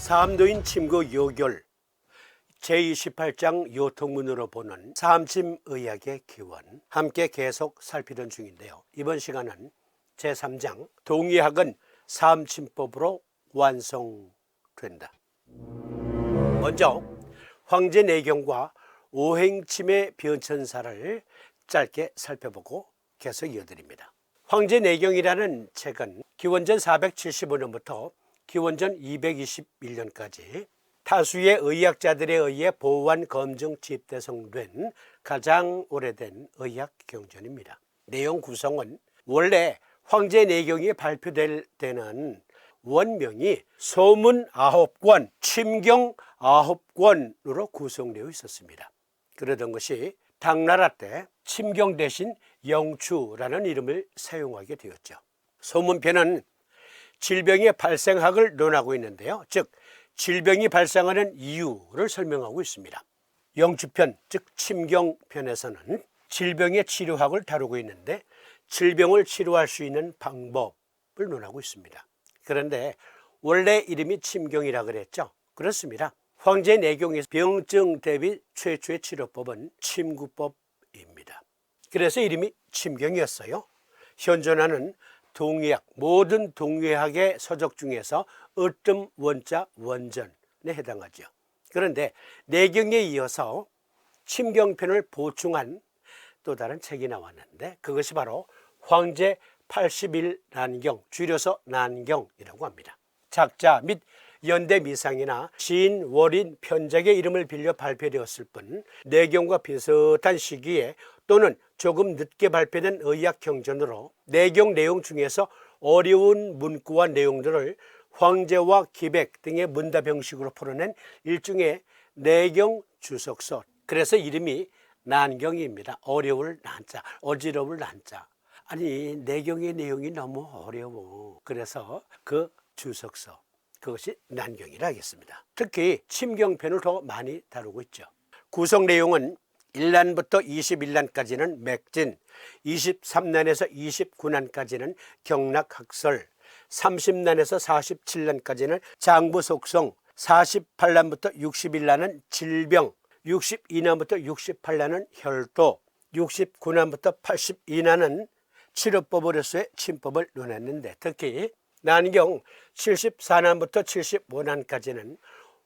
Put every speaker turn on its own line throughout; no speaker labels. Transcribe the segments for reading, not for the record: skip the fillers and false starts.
사암도인 침구 요결 제28장 요통문으로 보는 사암침의학의 기원 함께 계속 살피던 중인데요. 이번 시간은 제3장 동의학은 사암침법으로 완성된다. 먼저 황제내경과 오행침의 변천사를 짧게 살펴보고 계속 이어드립니다. 황제내경이라는 책은 기원전 475년부터 기원전 221년까지 다수의 의학자들에 의해 보완 검증 집대성된 가장 오래된 의학 경전입니다. 내용 구성은 원래 황제내경이 발표될 때는 원명이 소문 9권, 침경 9권으로 구성되어 있었습니다. 그러던 것이 당나라 때 침경 대신 영추라는 이름을 사용하게 되었죠. 소문편은 질병의 발생학을 논하고 있는데요. 즉 질병이 발생하는 이유를 설명하고 있습니다. 영추편, 즉 침경편에서는 질병의 치료학을 다루고 있는데 질병을 치료할 수 있는 방법을 논하고 있습니다. 그런데 원래 이름이 침경이라 그랬죠. 그렇습니다. 황제내경에서 병증 대비 최초의 치료법은 침구법입니다. 그래서 이름이 침경이었어요. 현존하는 동의학, 모든 동의학의 서적 중에서 으뜸 원자 원전에 해당하죠. 그런데 내경에 이어서 침경편을 보충한 또 다른 책이 나왔는데 그것이 바로 황제 81난경, 줄여서 난경이라고 합니다. 작자 및 연대미상이나 시인, 월인, 편작의 이름을 빌려 발표되었을 뿐 내경과 비슷한 시기에 또는 조금 늦게 발표된 의학 경전으로 내경 내용 중에서 어려운 문구와 내용들을 황제와 기백 등의 문답 형식으로 풀어낸 일종의 내경 주석서. 그래서 이름이 난경입니다. 어려울 난자, 어지러울 난자. 아니 내경의 내용이 너무 어려워. 그래서 그 주석서, 그것이 난경이라 하겠습니다. 특히 침경편을 더 많이 다루고 있죠. 구성 내용은 1난부터 21난까지는 맥진, 23난에서 29난까지는 경락학설, 30난에서 47난까지는 장부속성, 48난부터 61난은 질병, 62난부터 68난은 혈도, 69난부터 82난은 치료법으로서의 침법을 논했는데 특히 난경 74난부터 75난까지는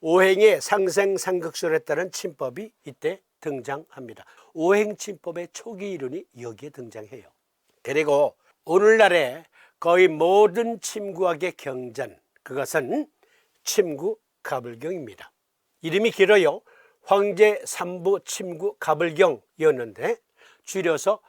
오행의 상생상극설에 따른 침법이 이때 등장합니다. 오행침법의 초기 이론이 여기에 등장해요. 그리고 오늘날의 거의 모든 침구학의 경전, 그것은 침구가불경입니다. 이름이 길어요. 황제 3부 침구가불경이었는데 줄여서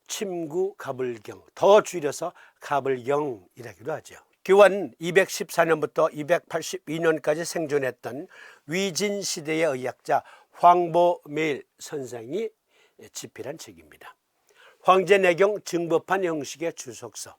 침구가불경, 더 줄여서 가불경이라기도 하죠. 기원 214년부터 282년까지 생존했던 위진시대의 의학자 황보밀 선생이 집필한 책입니다. 황제내경 증법한 형식의 주석서,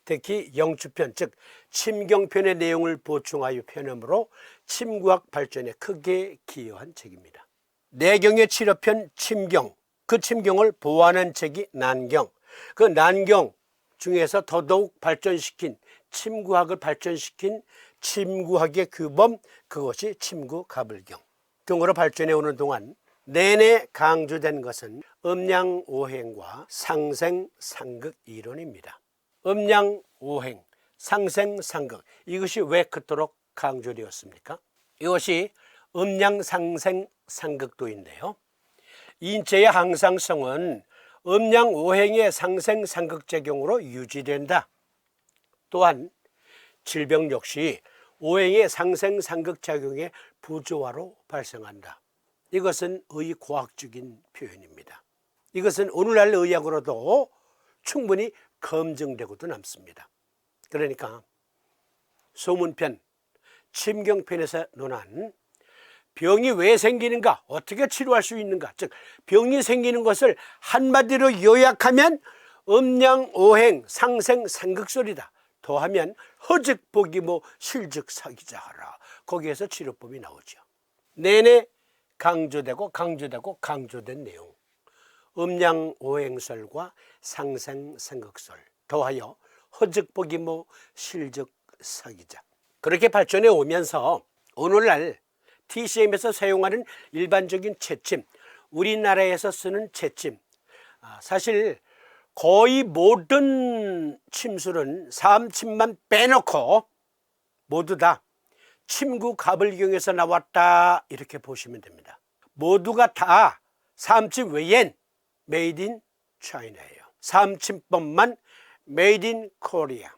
특히 영추편, 즉 침경편의 내용을 보충하여 펴내므로 침구학 발전에 크게 기여한 책입니다. 내경의 치료편 침경, 그 침경을 보완한 책이 난경, 그 난경 중에서 더더욱 발전시킨 침구학을 발전시킨 침구학의 규범, 그것이 침구가불경 등으로 발전해 오는 동안 내내 강조된 것은 음양오행과 상생상극 이론입니다. 음양오행, 상생상극, 이것이 왜 그토록 강조되었습니까? 이것이 음양상생상극도인데요. 인체의 항상성은 음양오행의 상생상극작용으로 유지된다. 또한 질병 역시 오행의 상생상극작용의 부조화로 발생한다. 이것은 의과학적인 표현입니다. 이것은 오늘날 의학으로도 충분히 검증되고도 남습니다. 그러니까 소문편, 침경편에서 논한 병이 왜 생기는가, 어떻게 치료할 수 있는가, 즉 병이 생기는 것을 한마디로 요약하면 음양오행 상생상극설이다. 더하면 허즉보기모 실즉사기자하라. 거기에서 치료법이 나오죠. 내내 강조되고 강조된 내용, 음양오행설과 상생상극설 더하여 허즉보기모 실즉사기자, 그렇게 발전해 오면서 오늘날 TCM에서 사용하는 일반적인 채침, 우리나라에서 쓰는 채침, 사실 거의 모든 침술은 사암침만 빼놓고 모두 다 침구 가불경에서 나왔다 이렇게 보시면 됩니다. 모두가 다 사암침 외엔 메이드 인 차이나예요. 사암침법만 메이드 인 코리아.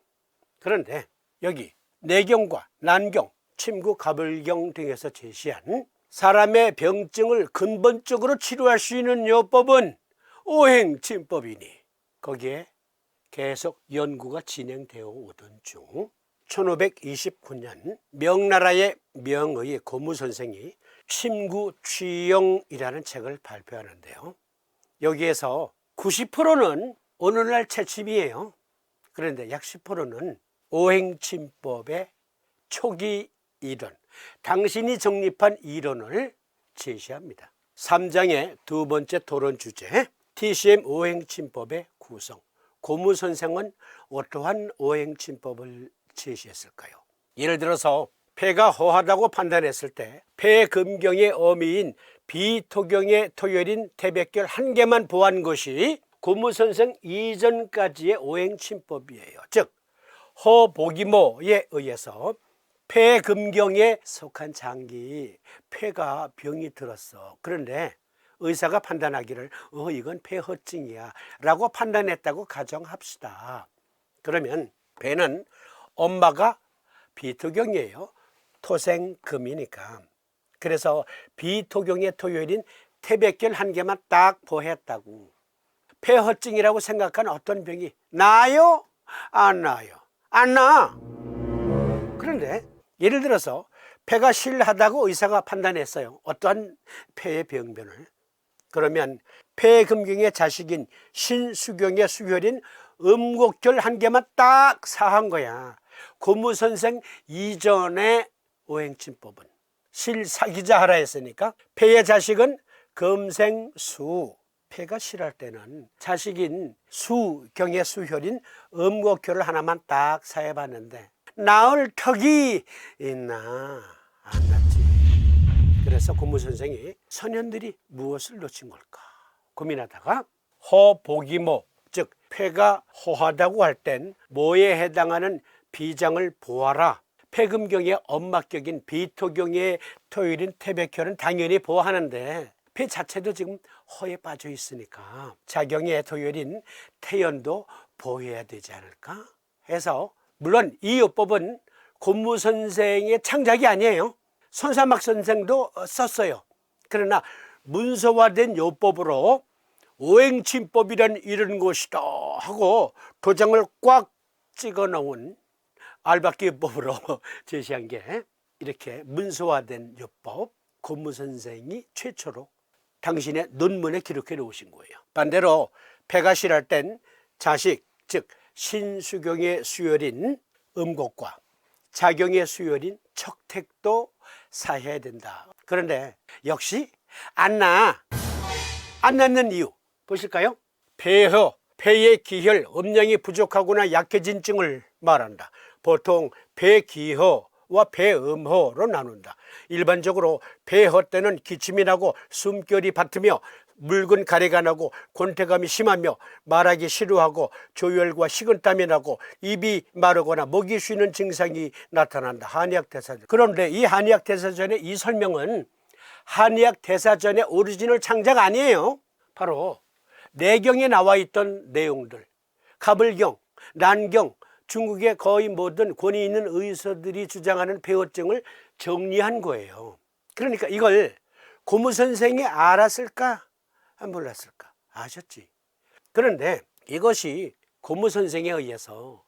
그런데 여기 내경과 난경, 침구 가불경 등에서 제시한 사람의 병증을 근본적으로 치료할 수 있는 요법은 오행침법이니 거기에 계속 연구가 진행되어 오던 중 1529년 명나라의 명의 고무선생이 침구취영이라는 책을 발표하는데요. 여기에서 90%는 오늘날 채침이에요. 그런데 약 10%는 오행침법의 초기 이론, 당신이 정립한 이론을 제시합니다. 3장의 두 번째 토론 주제, TCM 오행침법의 구성. 고무선생은 어떠한 오행침법을 제시했을까요? 예를 들어서 폐가 허하다고 판단했을 때 폐금경의 어미인 비토경의 토열인 태백결 한 개만 보한 것이 고무선생 이전까지의 오행침법이에요. 즉 허보기모에 의해서 폐금경에 속한 장기 폐가 병이 들었어. 그런데 의사가 판단하기를 이건 폐허증이야 라고 판단했다고 가정합시다. 그러면 폐는 엄마가 비토경이에요. 토생금이니까. 그래서 비토경의 토요일인 태백결 한 개만 딱 보했다고. 폐허증이라고 생각한 어떤 병이 나요? 안 나요? 안 나. 그런데 예를 들어서 폐가 실하다고 의사가 판단했어요. 어떠한 폐의 병변을. 그러면 폐금경의 자식인 신수경의 수혈인 음곡결 한 개만 딱 사한 거야. 고무선생 이전의 오행침법은 실사기자 하라 했으니까 폐의 자식은 금생수, 폐가 실할 때는 자식인 수경의 수혈인 음곡결을 하나만 딱 사해봤는데 나을 턱이 있나? 안 났지. 그래서 고무선생이 선현들이 무엇을 놓친 걸까 고민하다가 허보기모, 즉 폐가 허하다고 할 땐 뭐에 해당하는 비장을 보아라. 폐금경의 엄마격인 비토경의 토일인 태백혈은 당연히 보하는데 폐 자체도 지금 허에 빠져 있으니까 자경의 토일인 태연도 보호해야 되지 않을까 해서, 물론 이 요법은 고무선생의 창작이 아니에요. 손사막 선생도 썼어요. 그러나 문서화된 요법으로 오행침법이란 이런 것이다 하고 도장을 꽉 찍어 놓은 알박기요법으로 제시한 게 이렇게 문서화된 요법, 고무선생이 최초로 당신의 논문에 기록해 놓으신 거예요. 반대로 폐가 실할 땐 자식, 즉 신수경의 수혈인 음곡과 자경의 수혈인 척택도 사해야 된다. 그런데 역시 안 낳는 이유 보실까요? 폐허, 폐의 기혈, 음량이 부족하거나 약해진 증을 말한다. 보통 폐기허와 폐음허로 나눈다. 일반적으로 폐허 때는 기침이 나고 숨결이 받으며 묽은 가래가 나고 권태감이 심하며 말하기 싫어하고 조열과 식은땀이 나고 입이 마르거나 목이 쉬는 증상이 나타난다. 한의학대사전. 그런데 이 한의학대사전의 이 설명은 한의학대사전의 오리지널 창작 아니에요. 바로 내경에 나와 있던 내용들, 가불경, 난경, 중국의 거의 모든 권위 있는 의사들이 주장하는 폐허증을 정리한 거예요. 그러니까 이걸 고무선생이 알았을까? 몰랐을까? 아셨지. 그런데 이것이 고무선생에 의해서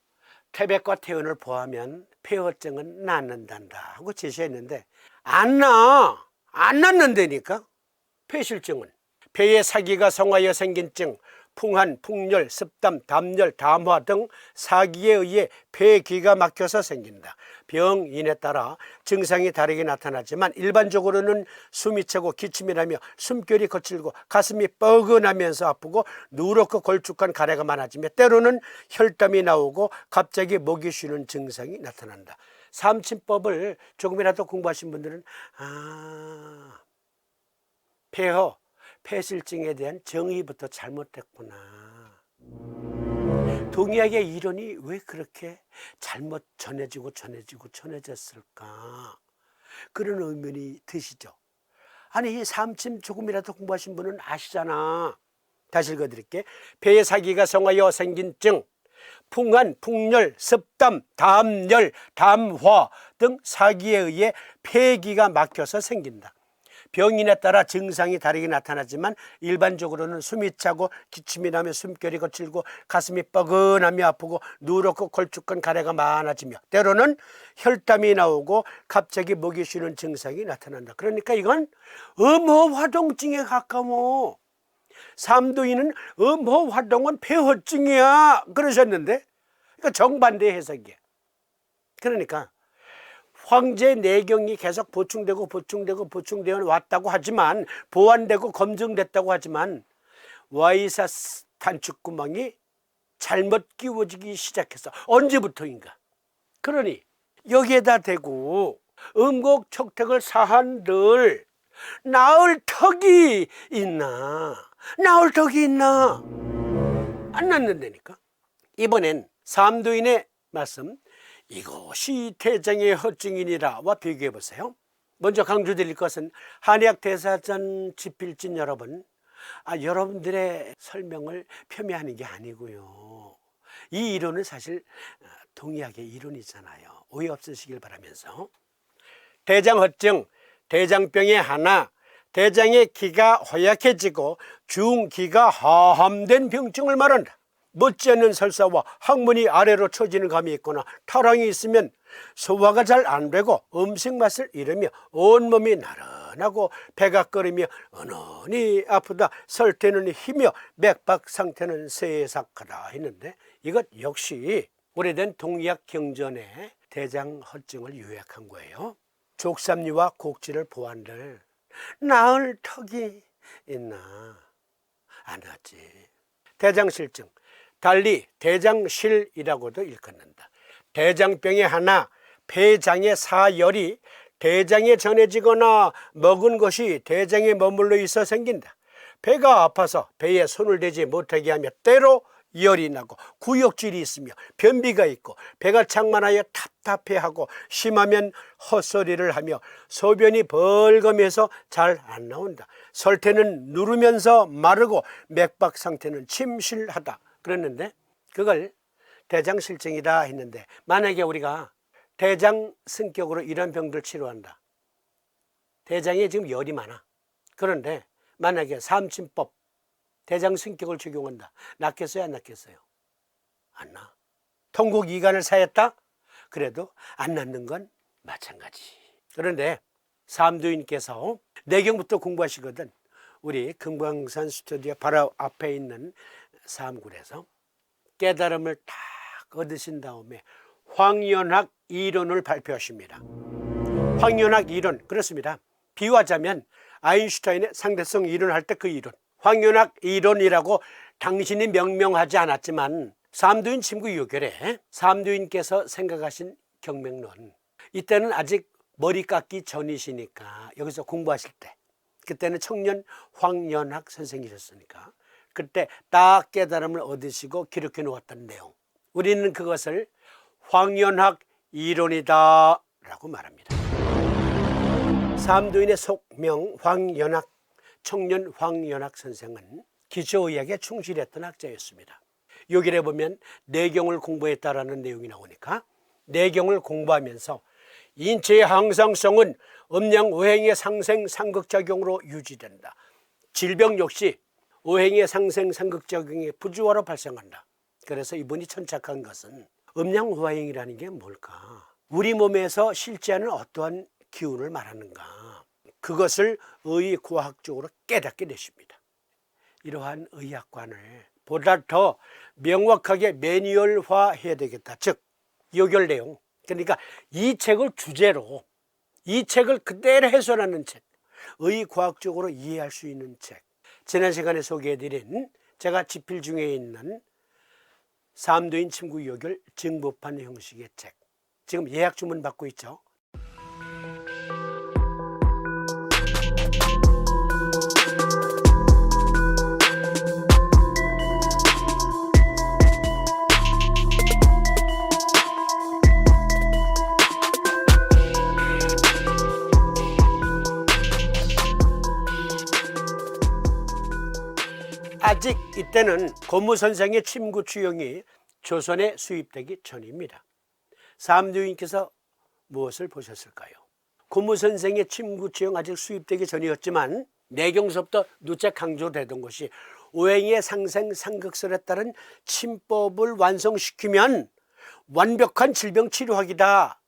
태백과 태연을 보하면 폐허증은 낫는단다 하고 제시했는데 안 낫는다니까. 폐실증은 폐의 사기가 성하여 생긴 증, 풍한, 풍열, 습담, 담열, 담화 등 사기에 의해 폐의 기가 막혀서 생긴다. 병인에 따라 증상이 다르게 나타나지만 일반적으로는 숨이 차고 기침이 나며 숨결이 거칠고 가슴이 뻐근하면서 아프고 누렇고 걸쭉한 가래가 많아지며 때로는 혈담이 나오고 갑자기 목이 쉬는 증상이 나타난다. 삼침법을 조금이라도 공부하신 분들은 폐허, 폐실증에 대한 정의부터 잘못됐구나. 동의학의 이론이 왜 그렇게 잘못 전해졌을까? 그런 의문이 드시죠. 아니, 삼침 조금이라도 공부하신 분은 아시잖아. 다시 읽어드릴게. 폐의 사기가 성하여 생긴 증, 풍한, 풍열, 습담, 담열, 담화 등 사기에 의해 폐기가 막혀서 생긴다. 병인에 따라 증상이 다르게 나타나지만 일반적으로는 숨이 차고 기침이 나며 숨결이 거칠고 가슴이 뻐근하며 아프고 누렇고 걸쭉한 가래가 많아지며 때로는 혈담이 나오고 갑자기 목이 쉬는 증상이 나타난다. 그러니까 이건 음호화동증에 가까워. 삼두이는 음호화동은 폐허증이야 그러셨는데, 그러니까 정반대 해석이야. 그러니까 황제 내경이 계속 보충되고 보충되어 왔다고 하지만, 보완되고 검증됐다고 하지만 와이사 단축구멍이 잘못 끼워지기 시작했어. 언제부터인가. 그러니 여기에다 대고 음곡척택을 사한들 나을 턱이 있나? 나을 턱이 있나? 안 낳는다니까. 이번엔 삼두인의 말씀, 이것이 대장의 허증이니라와 비교해 보세요. 먼저 강조드릴 것은 한의학 대사전 집필진 여러분, 여러분들의 설명을 폄훼하는 게 아니고요. 이 이론은 사실 동의학의 이론이잖아요. 오해 없으시길 바라면서, 대장허증, 대장병의 하나, 대장의 기가 허약해지고 중기가 하함된 병증을 말한다. 못지않은 설사와 항문이 아래로 처지는 감이 있거나 탈황이 있으면 소화가 잘 안 되고 음식 맛을 잃으며 온몸이 나른하고 배가 끓으며 은은히 아프다. 설태는 희며 맥박 상태는 세삭하다 했는데, 이것 역시 오래된 동의학 경전에 대장허증을 요약한 거예요. 족삼리와 곡지를 보안들 나을 턱이 있나? 안 하지. 대장실증, 달리 대장실이라고도 일컫는다. 대장병의 하나, 폐장의 사열이 대장에 전해지거나 먹은 것이 대장에 머물러 있어 생긴다. 배가 아파서 배에 손을 대지 못하게 하며 때로 열이 나고 구역질이 있으며 변비가 있고 배가 창만하여 답답해하고 심하면 헛소리를 하며 소변이 벌거매서 잘 안 나온다. 설태는 누르면서 마르고 맥박 상태는 침실하다. 그랬는데 그걸 대장실증이다 했는데, 만약에 우리가 대장 승격으로 이런 병들 치료한다. 대장에 지금 열이 많아. 그런데 만약에 삼침법 대장 승격을 적용한다. 낫겠어요, 안 낫겠어요? 안 나. 통곡 이간을 사했다? 그래도 안 낫는 건 마찬가지. 그런데 삼두인께서 내경부터 공부하시거든. 우리 금강산 스튜디오 바로 앞에 있는 삼굴에서 깨달음을 딱 얻으신 다음에 황연학 이론을 발표하십니다. 황연학 이론, 그렇습니다. 비유하자면 아인슈타인의 상대성 이론을 할 때 그 이론, 황연학 이론이라고 당신이 명명하지 않았지만 삼두인 침구 요결에 삼두인께서 생각하신 경맥론, 이때는 아직 머리 깎기 전이시니까 여기서 공부하실 때, 그때는 청년 황연학 선생이셨으니까 그때 딱 깨달음을 얻으시고 기록해 놓았던 내용, 우리는 그것을 황연학 이론이다 라고 말합니다. 삼두인의 속명 황연학, 청년 황연학 선생은 기초의학에 충실했던 학자였습니다. 여기에 보면 내경을 공부했다라는 내용이 나오니까 내경을 공부하면서 인체의 항상성은 음양 오행의 상생 상극작용으로 유지된다. 질병 역시 오행의 상생 상극작용의 부주화로 발생한다. 그래서 이분이 천착한 것은 음양오행이라는 게 뭘까? 우리 몸에서 실제하는 어떠한 기운을 말하는가? 그것을 의과학적으로 깨닫게 되십니다. 이러한 의학관을 보다 더 명확하게 매뉴얼화해야 되겠다. 즉 요결 내용, 그러니까 이 책을 주제로, 이 책을 그대로 해설하는 책, 의과학적으로 이해할 수 있는 책, 지난 시간에 소개해드린 제가 집필 중에 있는 삼두인 침구 요결 증보판 형식의 책, 지금 예약 주문 받고 있죠. 아직 이때는 고무선생의 침구 취형이 조선에 수입되기 전입니다. 삼두인께서 무엇을 보셨을까요? 고무선생의 침구 취형 아직 수입되기 전이었지만 내경서부터 누차 강조되던 것이 오행의 상생 상극설에 따른 침법을 완성시키면 완벽한 질병 치료학이다.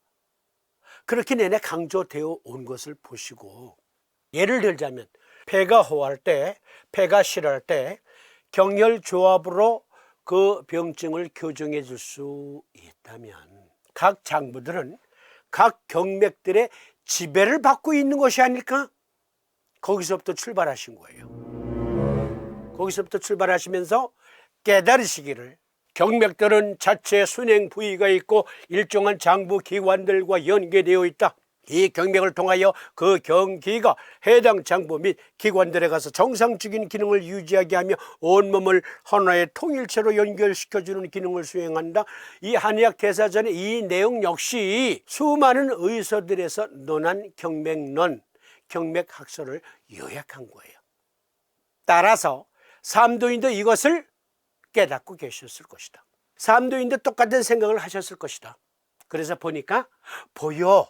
그렇게 내내 강조되어 온 것을 보시고, 예를 들자면 폐가 호할 때, 폐가 실할 때 경혈조합으로 그 병증을 교정해 줄 수 있다면 각 장부들은 각 경맥들의 지배를 받고 있는 것이 아닐까? 거기서부터 출발하신 거예요. 거기서부터 출발하시면서 깨달으시기를, 경맥들은 자체 순행 부위가 있고 일정한 장부 기관들과 연계되어 있다. 이 경맥을 통하여 그 경기가 해당 장부 및 기관들에 가서 정상적인 기능을 유지하게 하며 온몸을 하나의 통일체로 연결시켜주는 기능을 수행한다. 이 한의학 대사전의 이 내용 역시 수많은 의서들에서 논한 경맥론, 경맥학설을 요약한 거예요. 따라서 삼도인도 이것을 깨닫고 계셨을 것이다. 삼도인도 똑같은 생각을 하셨을 것이다. 그래서 보니까 보여.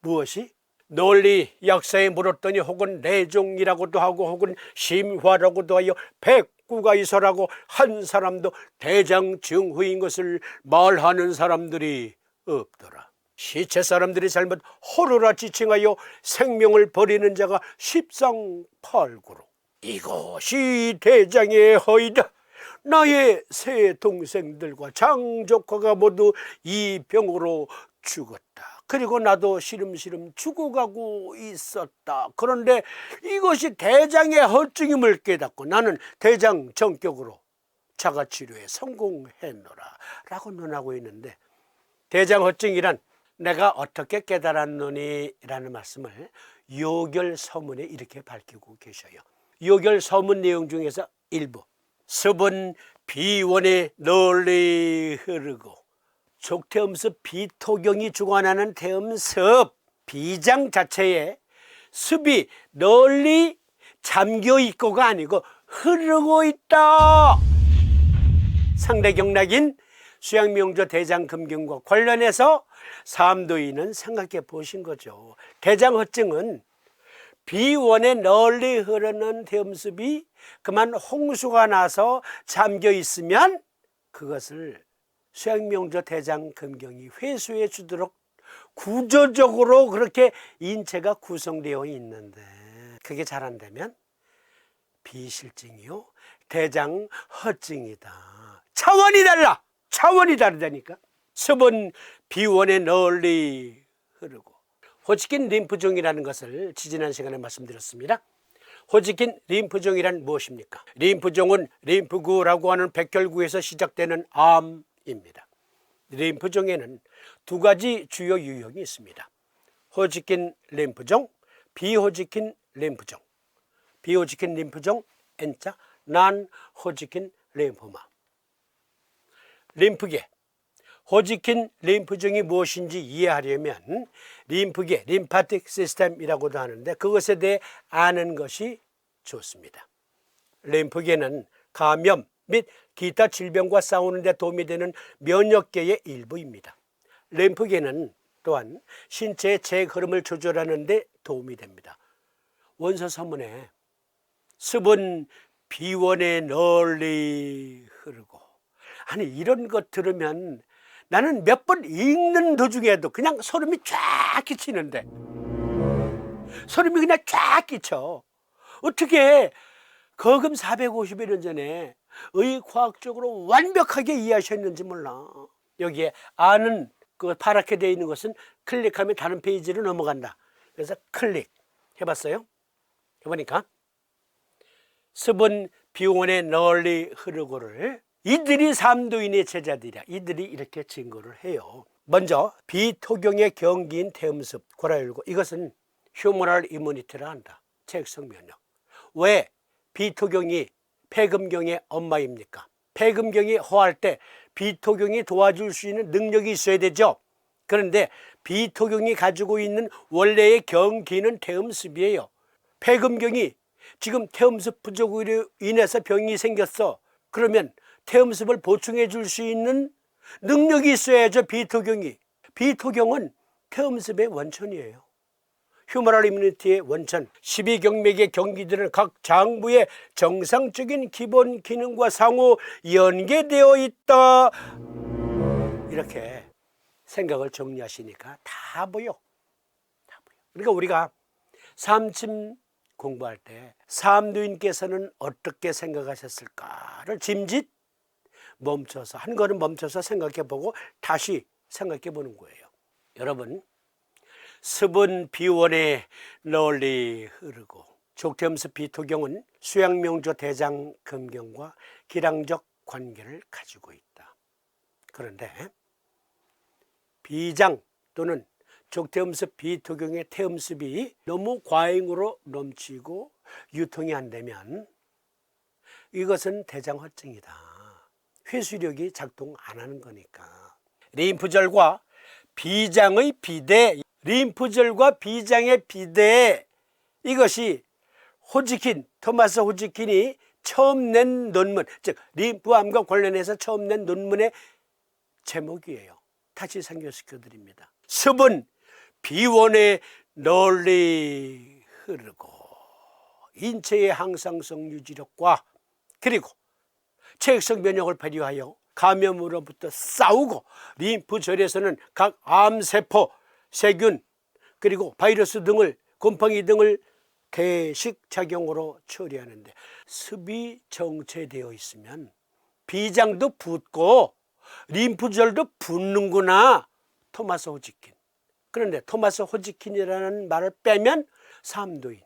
무엇이? 널리 역사에 물었더니 혹은 내종이라고도 하고 혹은 심화라고도 하여 백구가 이서라고 한 사람도 대장증후인 것을 말하는 사람들이 없더라. 시체 사람들이 잘못 호루라 지칭하여 생명을 버리는 자가 십상팔구로 이것이 대장의 허이다. 나의 세 동생들과 장조카가 모두 이 병으로 죽었다. 그리고 나도 시름시름 죽어가고 있었다. 그런데 이것이 대장의 허증임을 깨닫고 나는 대장 정격으로 자가치료에 성공했노라 라고 논하고 있는데, 대장 허증이란 내가 어떻게 깨달았노니 라는 말씀을 요결서문에 이렇게 밝히고 계셔요. 요결서문 내용 중에서 일부, 습은 비원에 널리 흐르고, 족태음습 비토경이 주관하는 태음습 비장 자체에 습이 널리 잠겨 있고가 아니고 흐르고 있다. 상대경락인 수양명조 대장금경과 관련해서 삼도인은 생각해 보신 거죠. 대장허증은 비원에 널리 흐르는 태음습이 그만 홍수가 나서 잠겨 있으면 그것을 수양명조 대장금경이 회수해 주도록 구조적으로 그렇게 인체가 구성되어 있는데, 그게 잘 안 되면 비실증이요 대장허증이다. 차원이 달라. 차원이 다르다니까. 습은 비원에 널리 흐르고, 호치킨 림프종이라는 것을 지지난 시간에 말씀드렸습니다. 호치킨 림프종이란 무엇입니까? 림프종은 림프구라고 하는 백혈구에서 시작되는 암입니다. 림프종에는 두 가지 주요 유형이 있습니다. 호치킨 림프종, 비호치킨 림프종. 비호치킨 림프종 N자, 난 호치킨 림프마. 림프계, 호치킨 림프종이 무엇인지 이해하려면 림프계, 림파틱 시스템이라고도 하는데 그것에 대해 아는 것이 좋습니다. 림프계는 감염 및 기타 질병과 싸우는 데 도움이 되는 면역계의 일부입니다. 림프계는 또한 신체의 재흐름을 조절하는 데 도움이 됩니다. 원서 서문에 습은 비원에 널리 흐르고, 아니 이런 것 들으면 나는 몇 번 읽는 도중에도 그냥 소름이 쫙 끼치는데, 소름이 그냥 쫙 끼쳐. 어떻게 거금 450여 년 전에 의과학적으로 완벽하게 이해하셨는지 몰라. 여기에 아는 그 파랗게 되어 있는 것은 클릭하면 다른 페이지로 넘어간다. 그래서 클릭 해봤어요. 해보니까 습은 비원에 널리 흐르고를 이들이 삼도인의 제자들이야. 이들이 이렇게 증거를 해요. 먼저 비토경의 경기인 태음습, 고라열고, 이것은 휴머럴 이뮤니티라 한다. 체액성 면역. 왜 비토경이 폐금경의 엄마입니까? 폐금경이 허할 때 비토경이 도와줄 수 있는 능력이 있어야 되죠. 그런데 비토경이 가지고 있는 원래의 경기는 태음습이에요. 폐금경이 지금 태음습 부족으로 인해서 병이 생겼어. 그러면 태음습을 보충해 줄 수 있는 능력이 있어야죠. 비토경이. 비토경은 태음습의 원천이에요. 휴머럴 이뮤니티의 원천. 12경맥의 경기들은 각 장부의 정상적인 기본 기능과 상호 연계되어 있다. 이렇게 생각을 정리하시니까 다 보여. 그러니까 우리가 삼침 공부할 때 삼도인께서는 어떻게 생각하셨을까를 짐짓 멈춰서, 한 걸음 멈춰서 생각해보고 다시 생각해보는 거예요. 여러분, 습은 비원에 널리 흐르고, 족태음습 비토경은 수양명조 대장금경과 기량적 관계를 가지고 있다. 그런데 비장 또는 족태음습 비토경의 태음습이 너무 과잉으로 넘치고 유통이 안 되면 이것은 대장허증이다. 회수력이 작동 안 하는 거니까. 림프절과 비장의 비대, 림프절과 비장의 비대, 이것이 호지킨, 토마스 호지킨이 처음 낸 논문, 즉 림프암과 관련해서 처음 낸 논문의 제목이에요. 다시 상기시켜 드립니다. 습은 비원에 널리 흐르고 인체의 항상성 유지력과 그리고 체액성 면역을 발휘하여 감염으로부터 싸우고, 림프절에서는 각 암세포, 세균, 그리고 바이러스 등을, 곰팡이 등을 대식작용으로 처리하는데, 습이 정체되어 있으면 비장도 붓고 림프절도 붓는구나. 토마스 호지킨. 그런데 토마스 호지킨이라는 말을 빼면 삼도인,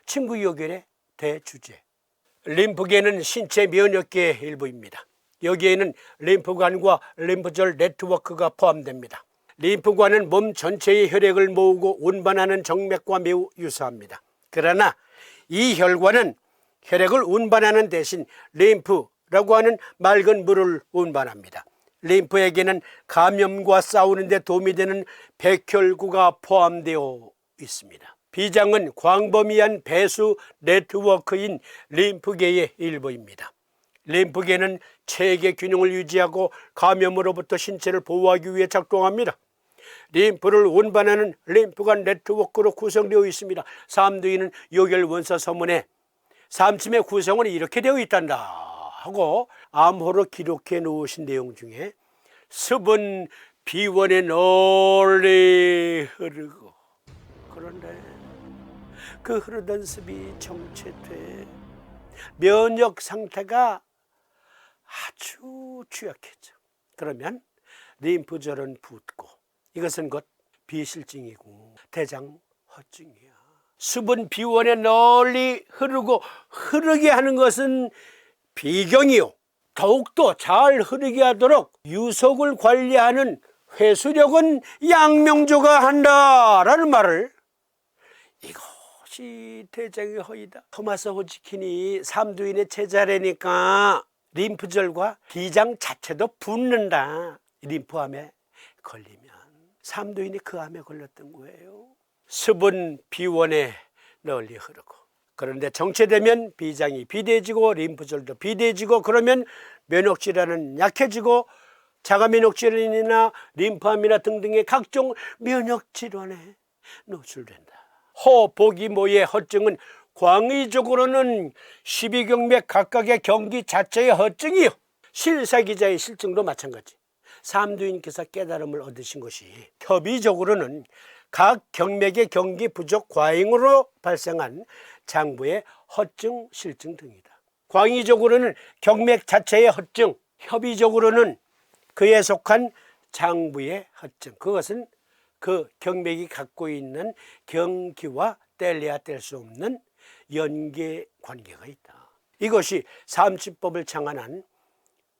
친구 요결의 대주제. 림프계는 신체 면역계의 일부입니다. 여기에는 림프관과 림프절 네트워크가 포함됩니다. 림프관은 몸 전체의 혈액을 모으고 운반하는 정맥과 매우 유사합니다. 그러나 이 혈관은 혈액을 운반하는 대신 림프라고 하는 맑은 물을 운반합니다. 림프에게는 감염과 싸우는 데 도움이 되는 백혈구가 포함되어 있습니다. 비장은 광범위한 배수 네트워크인 림프계의 일부입니다. 림프계는 체액의 균형을 유지하고 감염으로부터 신체를 보호하기 위해 작동합니다. 림프를 운반하는 림프관 네트워크로 구성되어 있습니다. 삼도인은 요결 원서 서문에 삼침의 구성은 이렇게 되어 있단다 하고 암호로 기록해 놓으신 내용 중에 습은 비원에 널리 흐르고, 그런데 그 흐르던 습이 정체돼 면역 상태가 아주 취약해져. 그러면 림프절은 붓고, 이것은 곧 비실증이고 대장허증이야. 습은 비원에 널리 흐르고, 흐르게 하는 것은 비경이요, 더욱더 잘 흐르게 하도록 유속을 관리하는 회수력은 양명조가 한다라는 말을, 이것이 대장의 허이다. 토마스 호지킨이 삼도인의 제자라니까 림프절과 비장 자체도 붓는다. 림프암에 걸리면 삼도인이 그 암에 걸렸던 거예요. 습은 비원에 널리 흐르고, 그런데 정체되면 비장이 비대해지고 림프절도 비대해지고, 그러면 면역질환은 약해지고 자가면역질환이나 림프암이나 등등의 각종 면역질환에 노출된다. 호보기모의 허증은 광의적으로는 12경맥 각각의 경기 자체의 허증이요, 실사기자의 실증도 마찬가지. 삼도인께서 깨달음을 얻으신 것이 협의적으로는 각 경맥의 경기 부족 과잉으로 발생한 장부의 허증, 실증 등이다. 광의적으로는 경맥 자체의 허증, 협의적으로는 그에 속한 장부의 허증, 그것은 그 경맥이 갖고 있는 경기와 뗄래야 뗄 수 없는 연계 관계가 있다. 이것이 삼치법을 창안한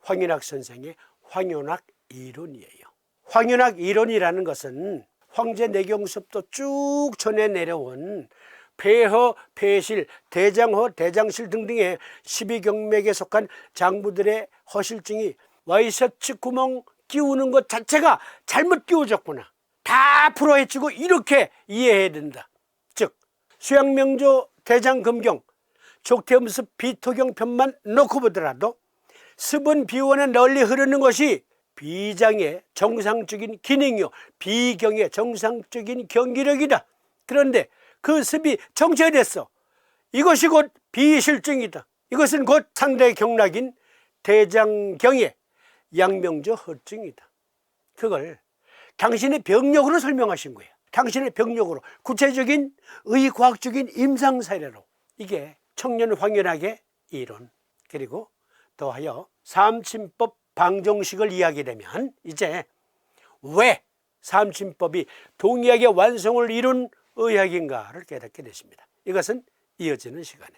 황윤학 선생의 황윤학 이론이에요. 황윤학 이론이라는 것은 황제내경서부터 쭉 전해 내려온 폐허, 폐실, 대장허, 대장실 등등의 12경맥에 속한 장부들의 허실증이 와이셔츠 구멍 끼우는 것 자체가 잘못 끼워졌구나, 다 풀어헤치고 이렇게 이해해야 된다. 즉 수양명조 대장금경 족태음습 비토경 편만 놓고 보더라도 습은 비원에 널리 흐르는 것이 비장의 정상적인 기능이요 비경의 정상적인 경기력이다. 그런데 그 습이 정체됐어. 이것이 곧 비실증이다. 이것은 곧 상대 경락인 대장경의 양명조 허증이다. 그걸 당신의 병력으로 설명하신 거예요. 당신의 병력으로, 구체적인 의과학적인 임상 사례로. 이게 청년 황윤학의 이론. 그리고 더하여 삼침법 방정식을 이야기되면 이제 왜 삼침법이 동의학의 완성을 이룬 의학인가를 깨닫게 되십니다. 이것은 이어지는 시간에